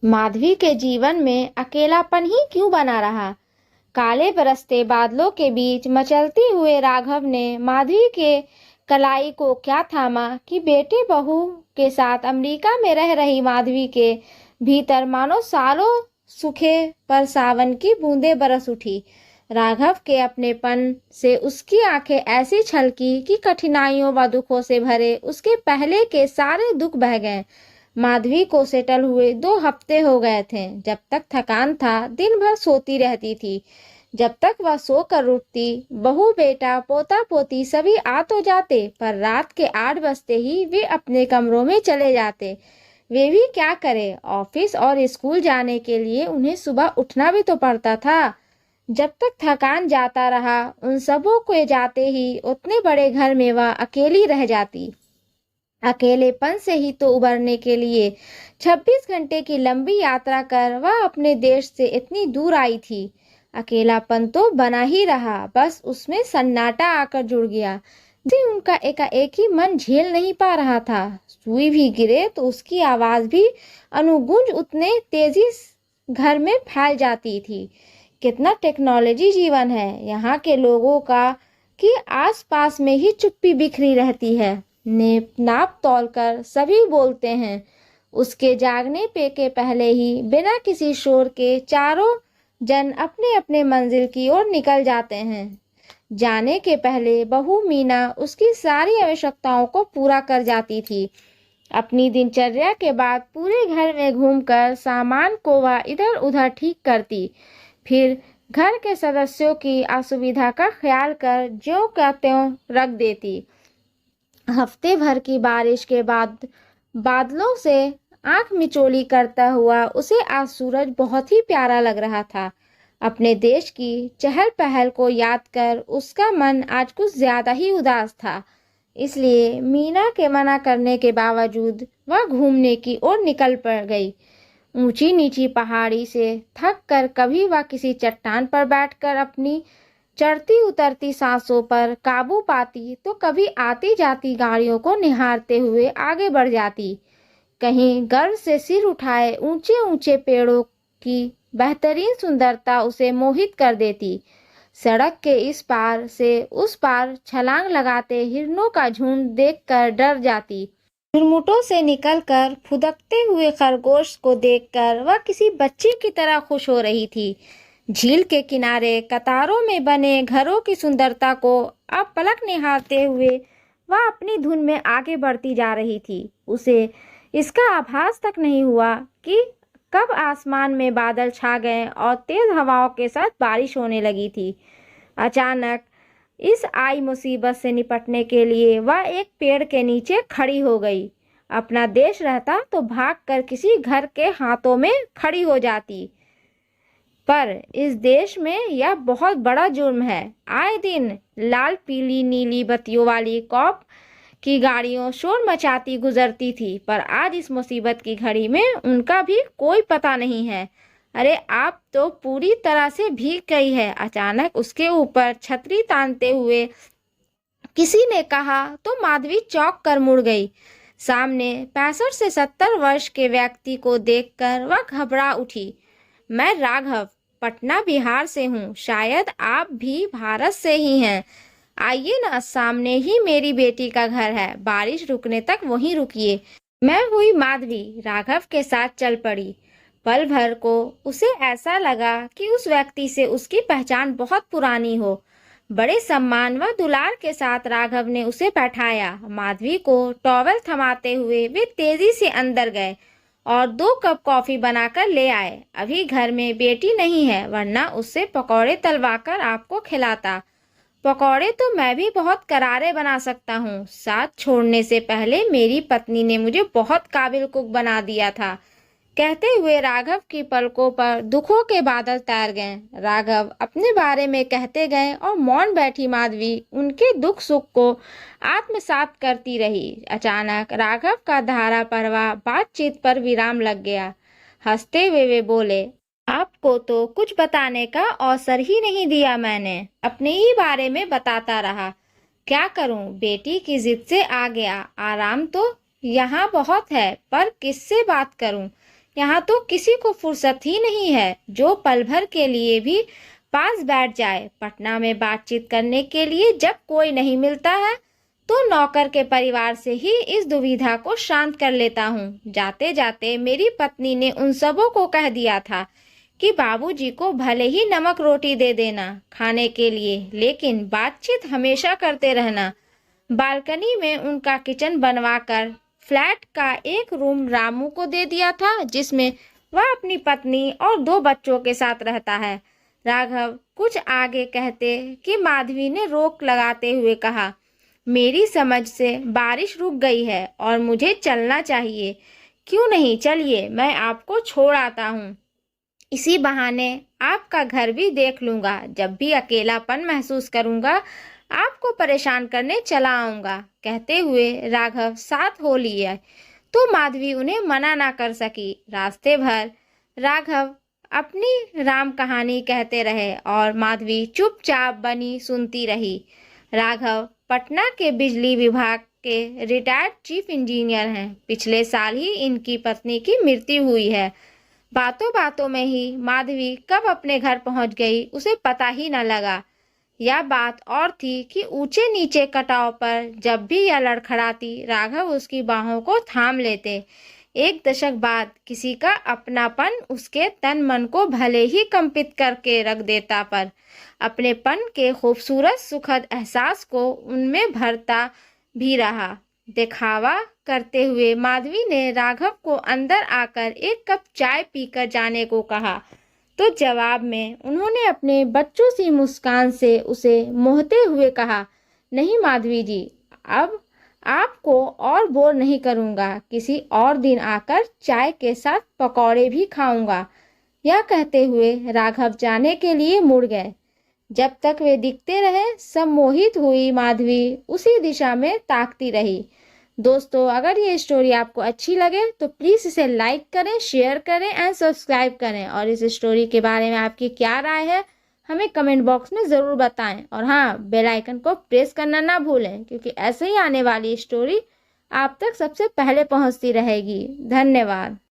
माधवी के जीवन में अकेलापन ही क्यों बना रहा। काले बरसते बादलों के बीच मचलते हुए राघव ने माधवी के कलाई को क्या थामा कि बेटे बहू के साथ अमेरिका में रह रही माधवी के भीतर मानो सालों सूखे पर सावन की बूंदें बरस उठी। राघव के अपनेपन से उसकी आंखें ऐसी छलकी कि कठिनाइयों व दुखों से भरे उसके पहले के सारे दुख बह गए। माधवी को सेटल हुए 2 हफ्ते हो गए थे। जब तक थकान था दिन भर सोती रहती थी। जब तक वह सोकर उठती बहू बेटा पोता पोती सभी आ तो जाते, पर रात के 8 बजते ही वे अपने कमरों में चले जाते। वे भी क्या करे, ऑफिस और स्कूल जाने के लिए उन्हें सुबह उठना भी तो पड़ता था। जब तक थकान जाता रहा उन सबों को जाते ही उतने बड़े घर में वह अकेली रह जाती। अकेलेपन से ही तो उबरने के लिए 26 घंटे की लंबी यात्रा कर वह अपने देश से इतनी दूर आई थी। अकेलापन तो बना ही रहा, बस उसमें सन्नाटा आकर जुड़ गया जिसे उनका एकाएक ही मन झेल नहीं पा रहा था। सुई भी गिरे तो उसकी आवाज भी अनुगूंज उतने तेजी घर में फैल जाती थी। कितना टेक्नोलॉजी जीवन है यहाँ के लोगों का कि आसपास में ही चुप्पी बिखरी रहती है। नाप तौल कर सभी बोलते हैं। उसके जागने पे के पहले ही बिना किसी शोर के चारों जन अपने अपने मंजिल की ओर निकल जाते हैं। जाने के पहले बहू मीना उसकी सारी आवश्यकताओं को पूरा कर जाती थी। अपनी दिनचर्या के बाद पूरे घर में घूमकर सामान को वह इधर उधर ठीक करती, फिर घर के सदस्यों की असुविधा का ख्याल कर ज्यों का त्यों रख देती। हफ्ते भर की बारिश के बाद बादलों से आंख मिचोली करता हुआ उसे आज सूरज बहुत ही प्यारा लग रहा था। अपने देश की चहल पहल को याद कर उसका मन आज कुछ ज्यादा ही उदास था। इसलिए मीना के मना करने के बावजूद वह घूमने की ओर निकल पड़ गई। ऊंची नीची पहाड़ी से थक कर कभी वह किसी चट्टान पर बैठकर अपनी चढ़ती उतरती सांसों पर काबू पाती, तो कभी आती जाती गाड़ियों को निहारते हुए आगे बढ़ जाती। कहीं गर्व से सिर उठाए ऊंचे ऊंचे पेड़ों की बेहतरीन सुंदरता उसे मोहित कर देती। सड़क के इस पार से उस पार छलांग लगाते हिरणों का झुंड देखकर डर जाती। झुरमुटों से निकलकर फुदकते हुए खरगोश को देखकर वह किसी बच्ची की तरह खुश हो रही थी। झील के किनारे कतारों में बने घरों की सुंदरता को अब पलक निहारते हुए वह अपनी धुन में आगे बढ़ती जा रही थी। उसे इसका आभास तक नहीं हुआ कि कब आसमान में बादल छा गए और तेज हवाओं के साथ बारिश होने लगी थी। अचानक इस आई मुसीबत से निपटने के लिए वह एक पेड़ के नीचे खड़ी हो गई। अपना देश रहता तो भागकर किसी घर के हाथों में खड़ी हो जाती, पर इस देश में यह बहुत बड़ा जुर्म है। आए दिन लाल पीली नीली बत्तियों वाली कॉप की गाड़ियों शोर मचाती गुजरती थी, पर आज इस मुसीबत की घड़ी में उनका भी कोई पता नहीं है। अरे आप तो पूरी तरह से भीग गई है। अचानक उसके ऊपर छतरी तानते हुए किसी ने कहा तो माधवी चौंक कर मुड़ गई। सामने 65 से 70 वर्ष के व्यक्ति को देखकर वह घबरा उठी। मैं राघव पटना बिहार से हूँ, शायद आप भी भारत से ही हैं। आइए ना, सामने ही मेरी बेटी का घर है, बारिश रुकने तक वहीं रुकिए। मैं हुई माधवी राघव के साथ चल पड़ी। पल भर को उसे ऐसा लगा कि उस व्यक्ति से उसकी पहचान बहुत पुरानी हो। बड़े सम्मान व दुलार के साथ राघव ने उसे बैठाया। माधवी को टॉवेल थमाते हुए वे तेजी से अंदर गए और 2 कप कॉफी बनाकर ले आए। अभी घर में बेटी नहीं है, वरना उससे पकौड़े तलवाकर आपको खिलाता। पकौड़े तो मैं भी बहुत करारे बना सकता हूँ। साथ छोड़ने से पहले मेरी पत्नी ने मुझे बहुत काबिल कुक बना दिया था। कहते हुए राघव की पलकों पर दुखों के बादल तैर गए। राघव अपने बारे में कहते गए और मौन बैठी माधवी उनके दुख सुख को आत्मसात करती रही। अचानक राघव का धारा प्रवाह बातचीत पर विराम लग गया। हंसते हुए वे बोले, आपको तो कुछ बताने का अवसर ही नहीं दिया। मैंने अपने ही बारे में बताता रहा। क्या करूं, बेटी की जिद से आ गया। आराम तो यहाँ बहुत है, पर किससे बात करूं, यहाँ तो किसी को फुर्सत ही नहीं है जो पल भर के लिए भी पास बैठ जाए। पटना में बातचीत करने के लिए जब कोई नहीं मिलता है तो नौकर के परिवार से ही इस दुविधा को शांत कर लेता हूँ। जाते जाते मेरी पत्नी ने उन सबों को कह दिया था कि बाबूजी को भले ही नमक रोटी दे देना खाने के लिए, लेकिन बातचीत हमेशा करते रहना। बालकनी में उनका किचन बनवाकर फ्लैट का एक रूम रामू को दे दिया था, जिसमें वह अपनी पत्नी और 2 बच्चों के साथ रहता है। राघव कुछ आगे कहते कि माधवी ने रोक लगाते हुए कहा, मेरी समझ से बारिश रुक गई है और मुझे चलना चाहिए। क्यों नहीं, चलिए मैं आपको छोड़ आता हूँ। इसी बहाने आपका घर भी देख लूंगा। जब भी अकेलापन महसूस करूंगा आपको परेशान करने चला आऊंगा। कहते हुए राघव साथ हो लिए तो माधवी उन्हें मना ना कर सकी। रास्ते भर राघव अपनी राम कहानी कहते रहे और माधवी चुपचाप बनी सुनती रही। राघव पटना के बिजली विभाग के रिटायर्ड चीफ इंजीनियर हैं। पिछले साल ही इनकी पत्नी की मृत्यु हुई है। बातों बातों में ही माधवी कब अपने घर पहुंच गई उसे पता ही न लगा। यह बात और थी कि ऊंचे नीचे कटाव पर जब भी यह लड़खड़ाती राघव उसकी बाहों को थाम लेते। 1 दशक बाद किसी का अपनापन उसके तन मन को भले ही कंपित करके रख देता, पर अपनेपन के खूबसूरत सुखद एहसास को उनमें भरता भी रहा। दिखावा करते हुए माधवी ने राघव को अंदर आकर 1 कप चाय पीकर जाने को कहा, तो जवाब में उन्होंने अपने बच्चों सी मुस्कान से उसे मोहते हुए कहा, नहीं माधवी जी, अब आपको और बोर नहीं करूंगा। किसी और दिन आकर चाय के साथ पकौड़े भी खाऊंगा। यह कहते हुए राघव जाने के लिए मुड़ गए। जब तक वे दिखते रहे सम्मोहित हुई माधवी उसी दिशा में ताकती रही। दोस्तों, अगर ये स्टोरी आपको अच्छी लगे तो प्लीज़ इसे लाइक करें, शेयर करें एंड सब्सक्राइब करें। और इस स्टोरी के बारे में आपकी क्या राय है हमें कमेंट बॉक्स में ज़रूर बताएं। और हाँ, बेल आइकन को प्रेस करना ना भूलें, क्योंकि ऐसे ही आने वाली स्टोरी आप तक सबसे पहले पहुंचती रहेगी। धन्यवाद।